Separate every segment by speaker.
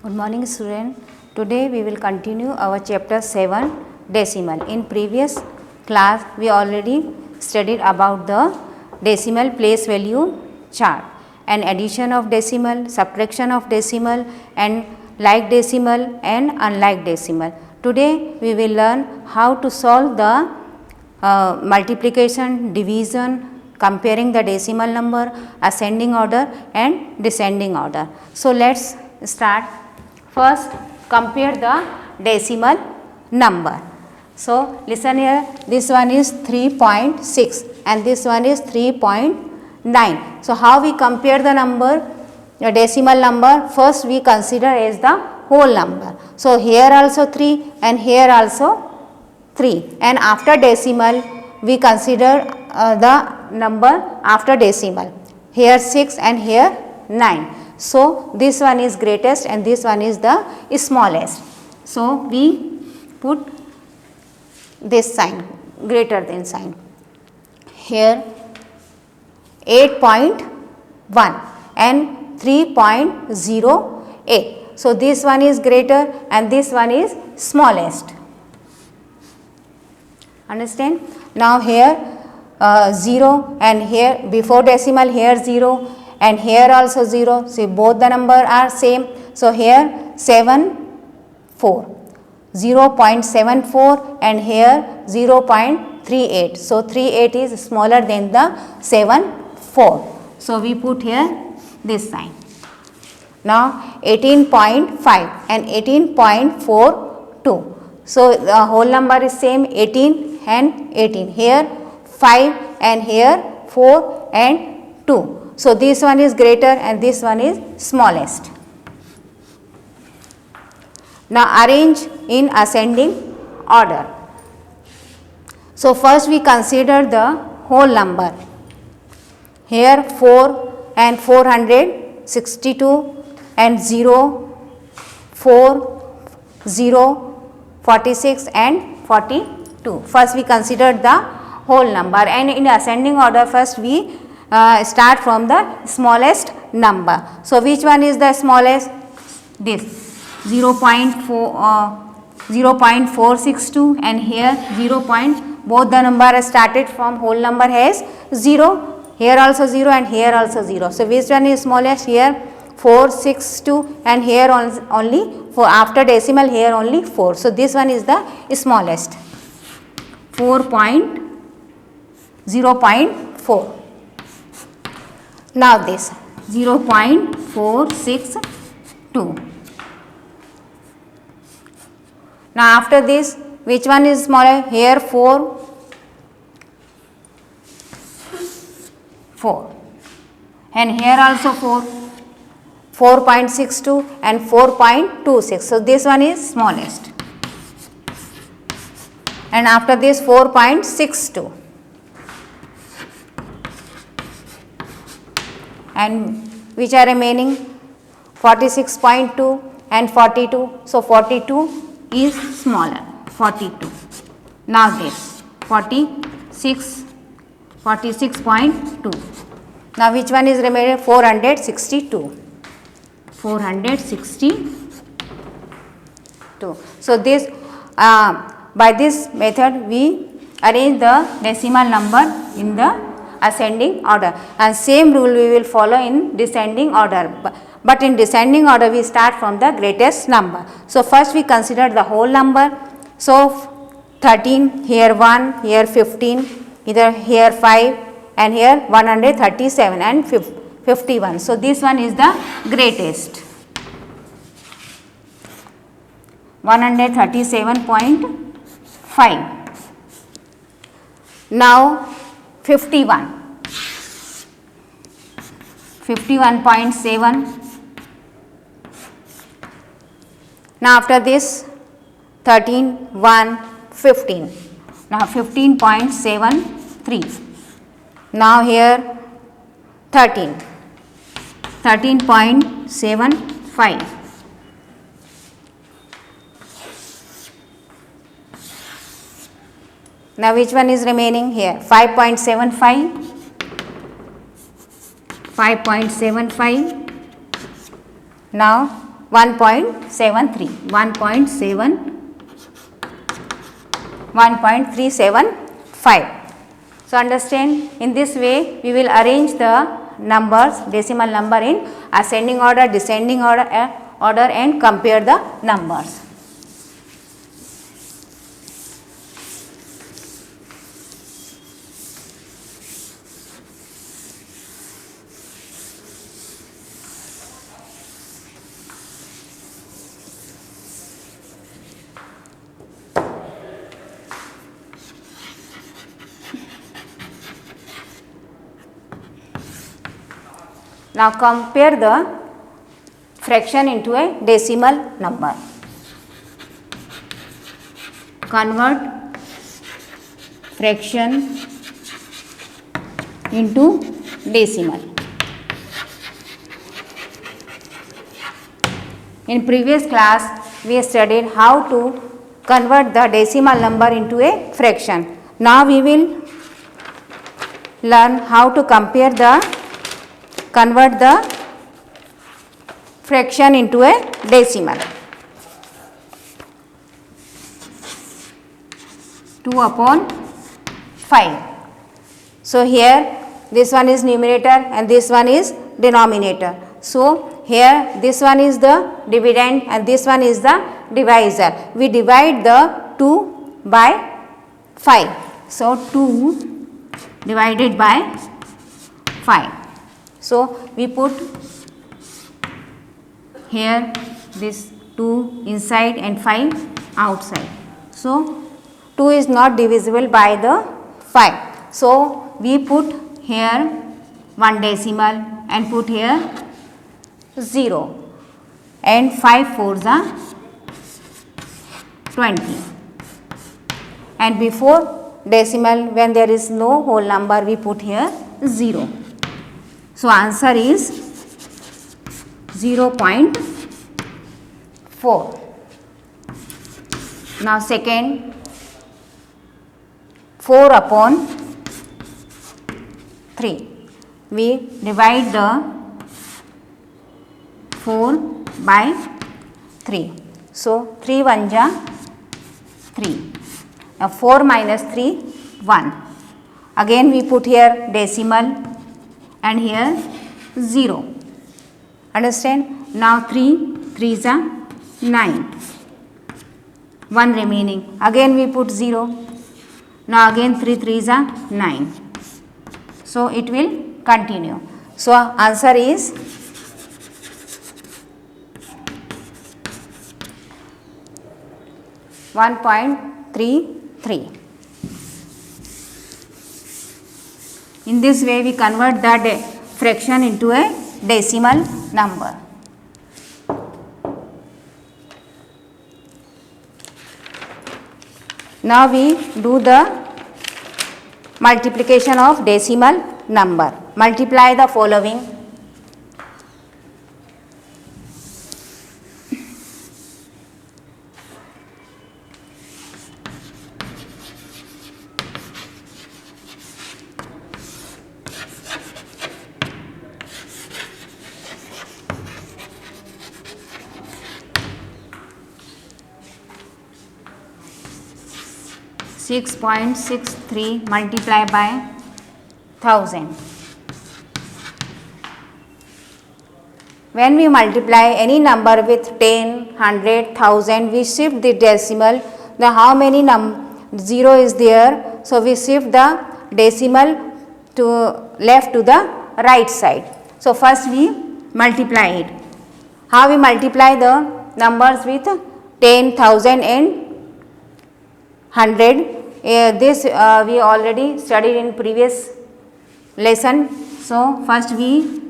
Speaker 1: Good morning student. Today we will continue our chapter 7 decimal. In previous class we already studied about the decimal place value chart and addition of decimal, subtraction of decimal and like decimal and unlike decimal. Today we will learn how to solve the multiplication, division, comparing the decimal number, ascending order and descending order. So let's start. First compare the decimal number. So listen here, this one is 3.6 and this one is 3.9. So how we compare the number, the decimal number? First we consider as the whole number. So here also 3 and here also 3, and after decimal we consider the number after decimal, here 6 and here 9. So this one is greatest and this one is the smallest. So we put this sign, greater than sign. Here 8.1 and 3.08. So this one is greater and this one is smallest. Understand? Now here 0 and here before decimal here 0 and here also 0. See, both the number are same. So here 0.74 and here 0.38. So 38 is smaller than the 74. So we put here this sign. Now 18.5 and 18.42. So the whole number is same, 18 and 18. Here 5 and here 4 and 2. So this one is greater and this one is smallest. Now arrange in ascending order. So first we consider the whole number. Here 4 and 462 and 0, 4, 0, 46 and 42. First we consider the whole number, and in ascending order first we start from the smallest number. So which one is the smallest? This 0.462 and here 0. Both the number started from whole number has 0. Here also 0 and here also 0. So which one is smallest? Here 462 and here only 4. After decimal here only 4. So this one is the smallest, 0.4. Now this 0.462. Now after this which one is smaller? Here 4 and here also 4.62 and 4.26. So this one is smallest, and after this 4.62 and which are remaining 46.2 and 42. So 42 is smaller, 42. Now this 46.2. Now which one is remaining? 462. So this by this method we arrange the decimal number in the ascending order, and same rule we will follow in descending order. But in descending order we start from the greatest number. So first we consider the whole number. So 13, here 1, here 15, either here 5 and here 137 and 51. So this one is the greatest, 137.5. Now 51.7. Now after this 13, 1, 15. Now 15.73. Now here 13.75. Now which one is remaining? Here 5.75. Now 1.73, 1.375. So understand, in this way we will arrange the numbers, decimal number in ascending order, descending order and compare the numbers. Now compare the fraction into a decimal number. Convert fraction into decimal. In previous class, we studied how to convert the decimal number into a fraction. Now we will learn how to convert the fraction into a decimal. 2/5. So here this one is numerator and this one is denominator. So here this one is the dividend and this one is the divisor. We divide the 2 by 5. So 2 divided by 5. So we put here this 2 inside and 5 outside. So 2 is not divisible by the 5. So we put here 1 decimal and put here 0 and 5 fours are 20. And before decimal, when there is no whole number, we put here 0. So answer is 0.4. Now second, 4/3. We divide the 4 by 3. So 3 1 ja 3. Now 4 minus 3, 1. Again we put here decimal and here 0. Understand? Now 3 3s are 9. 1 remaining. Again we put 0. Now again 3 3s are 9. So it will continue. So answer is 1.33. In this way we convert the fraction into a decimal number. Now we do the multiplication of decimal number. Multiply the following. $6.63 multiply by 1000. When we multiply any number with 10, 100, 1000, we shift the decimal. The how many 0 is there? So we shift the decimal to left to the right side. So first we multiply it. How we multiply the numbers with 10, 1000 and 100. This we already studied in previous lesson. So first we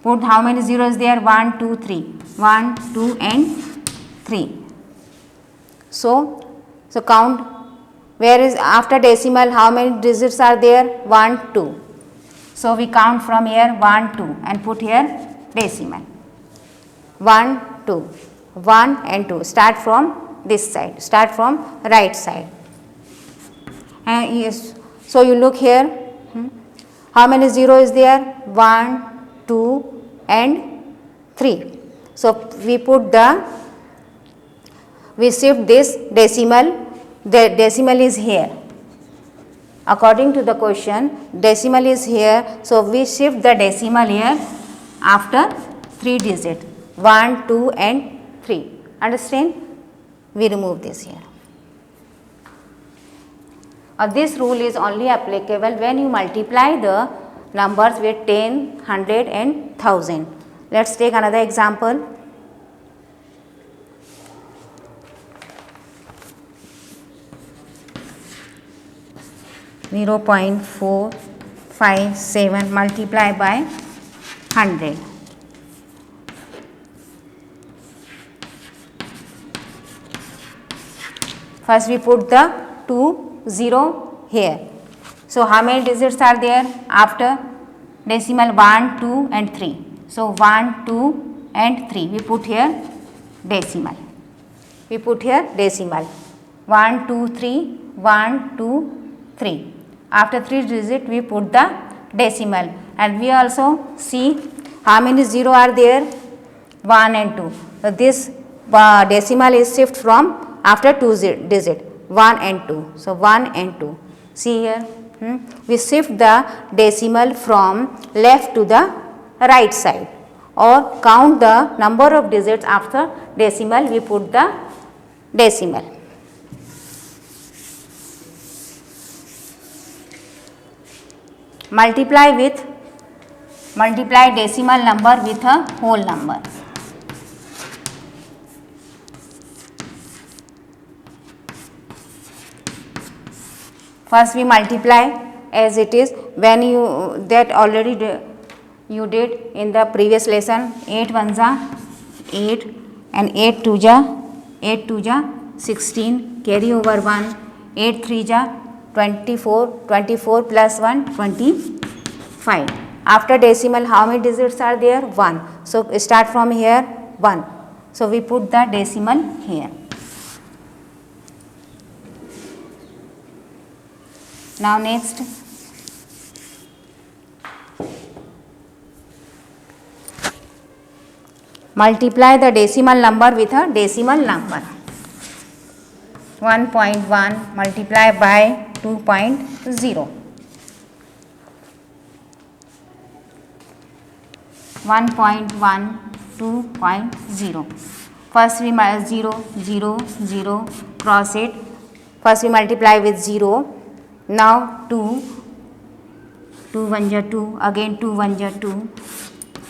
Speaker 1: put how many zeros there? 1, 2, 3. 1, 2 and 3. So count. Where is after decimal how many digits are there? 1, 2. So we count from here 1, 2 and put here decimal. 1, 2. 1 and 2. Start from this side. Start from right side. And yes. So you look here. How many zero is there? 1, 2, and 3. So we shift this decimal, the decimal is here. According to the question, decimal is here, so we shift the decimal here after 3 digits, 1, 2 and 3. Understand? We remove this here. This rule is only applicable when you multiply the numbers with 10, 100 and 1000. Let's take another example. Zero 0.457 multiply by 100. First we put the 0 here. So how many digits are there after decimal? 1, 2 and 3. So 1, 2 and 3. We put here decimal. 1, 2, 3, 1, 2, 3. After 3 digits we put the decimal, and we also see how many 0 are there, 1 and 2. So this decimal is shift from after 2 digit, 1 and 2. So 1 and 2. See here, we shift the decimal from left to the right side, or count the number of digits after decimal, we put the decimal. Multiply decimal number with a whole number. First we multiply as it is, when you that already you did in the previous lesson. 8 ones are 8 and 8 twos are 16, carry over 1, 8 threes are 24, 24 plus 1 25. After decimal how many digits are there? 1. So start from here 1. So we put the decimal here. Now next, multiply the decimal number with a decimal number. 1.1 multiply by 2.0. 1.1, 2.0. First we 0, 0, 0, cross it. First we multiply with 0. Now 2, 2 1 are 2, again 2 1 are 2,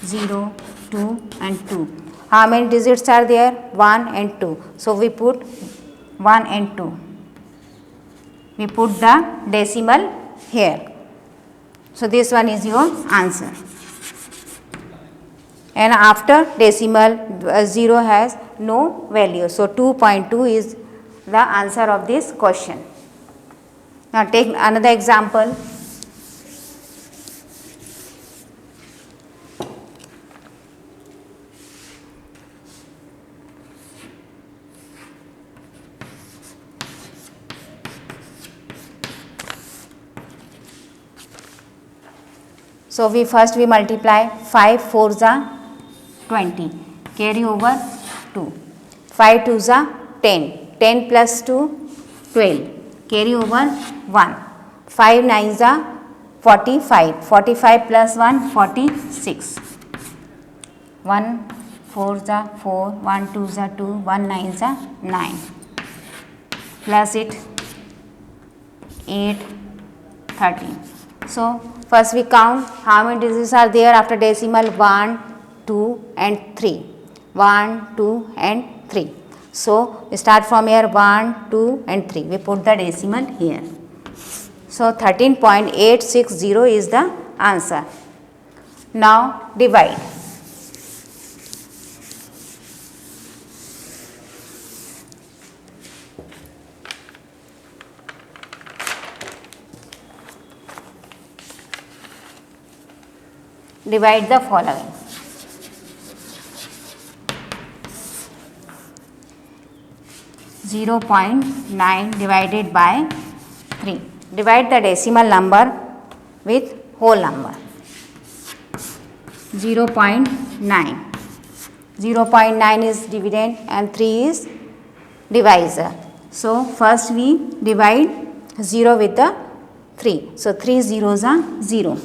Speaker 1: 0, 2 and 2. How many digits are there? 1 and 2. So we put 1 and 2. We put the decimal here. So this one is your answer. And after decimal 0 has no value. So 2.2 is the answer of this question. Now take another example. So we multiply 5 4s are 20, carry over 2, 5 2s are 10, 10 plus 2 12, carry over 1, 5 9s are 45, 45 plus 1 46, 1 4s are 4, 1 2s are 2, 1 9s are 9, plus it 8 13. So first we count how many digits are there after decimal. 1, 2 and 3, 1, 2 and 3. So start from here 1, 2 and 3. We put the decimal here. So 13.860 is the answer. Now divide. Divide the following. 0.9 divided by 3. Divide the decimal number with whole number. 0.9 0.9. 0.9 is dividend and 3 is divisor. So first we divide 0 with the 3. So 3 zeros are 0.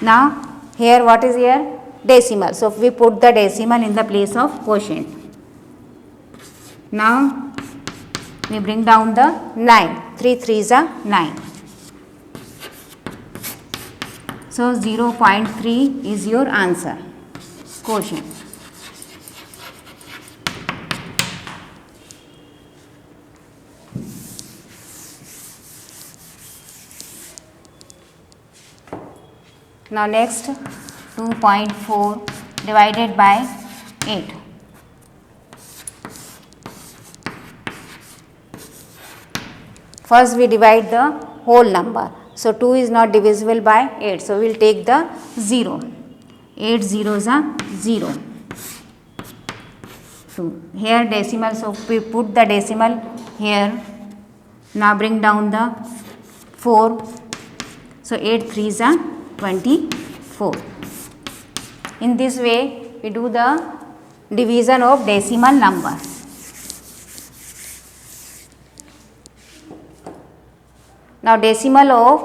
Speaker 1: Now here what is here? Decimal. So we put the decimal in the place of quotient. Now we bring down the 9. 3 3s are 9. So 0.3 is your answer. Quotient. Now next 2.4 divided by 8. First we divide the whole number. So 2 is not divisible by 8. So we will take the 0. 8 zeros are 0. 2. Here decimal. So we put the decimal here. Now bring down the 4. So 8 3s are 24. In this way we do the division of decimal number. Now decimal of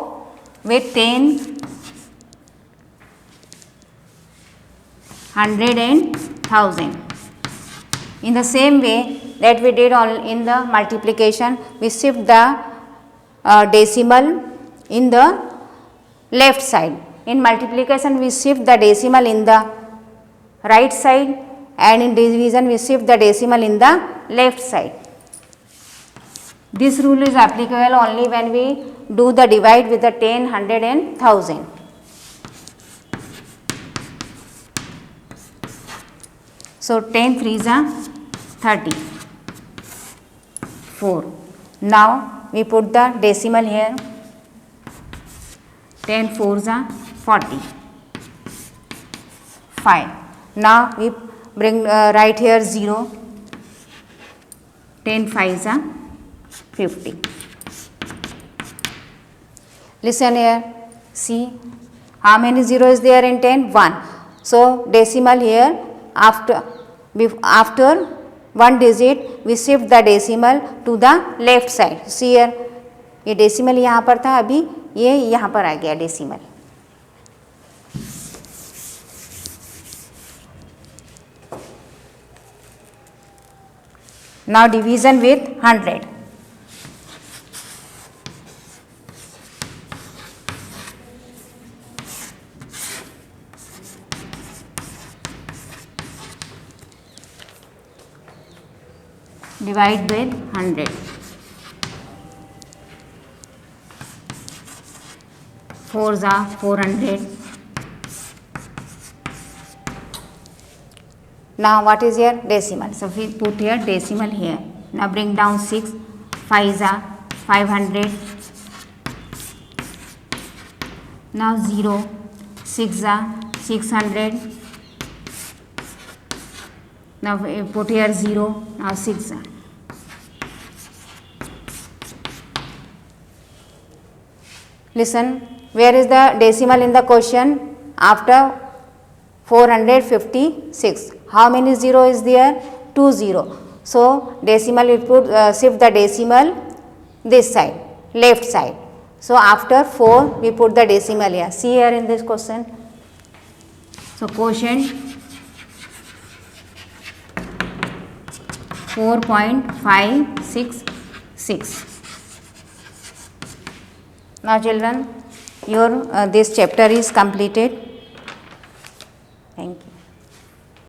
Speaker 1: with 10, 100 and 1000. In the same way that we did in the multiplication, we shift the decimal in the left side. In multiplication we shift the decimal in the right side, and in division we shift the decimal in the left side. This rule is applicable only when we do the divide with the 10, 100 and 1000. So 10 3s are 30. 4. Now we put the decimal here. 10 4s are 40. 5. Now we bring right here 0. 10 5s are 50. Listen here. See how many zeros is there in 10? 1. So decimal here, after one digit we shift the decimal to the left side. See here, ये decimal यहाँ पर था, अभी ये यहाँ पर आ गया decimal. Now division with 100. Divide with 100. 4s are 400. Now what is here? Decimal. So we put here decimal here. Now bring down 6. 5s are 500. Now 0. 6s are 600. Now we put here 0. Now 6 are. Listen, where is the decimal in the question? After 456. How many 0 is there? 2 0. So decimal we put shift the decimal this side, left side. So after 4 we put the decimal here. See here in this question. So quotient 4.566. Now children, your this chapter is completed.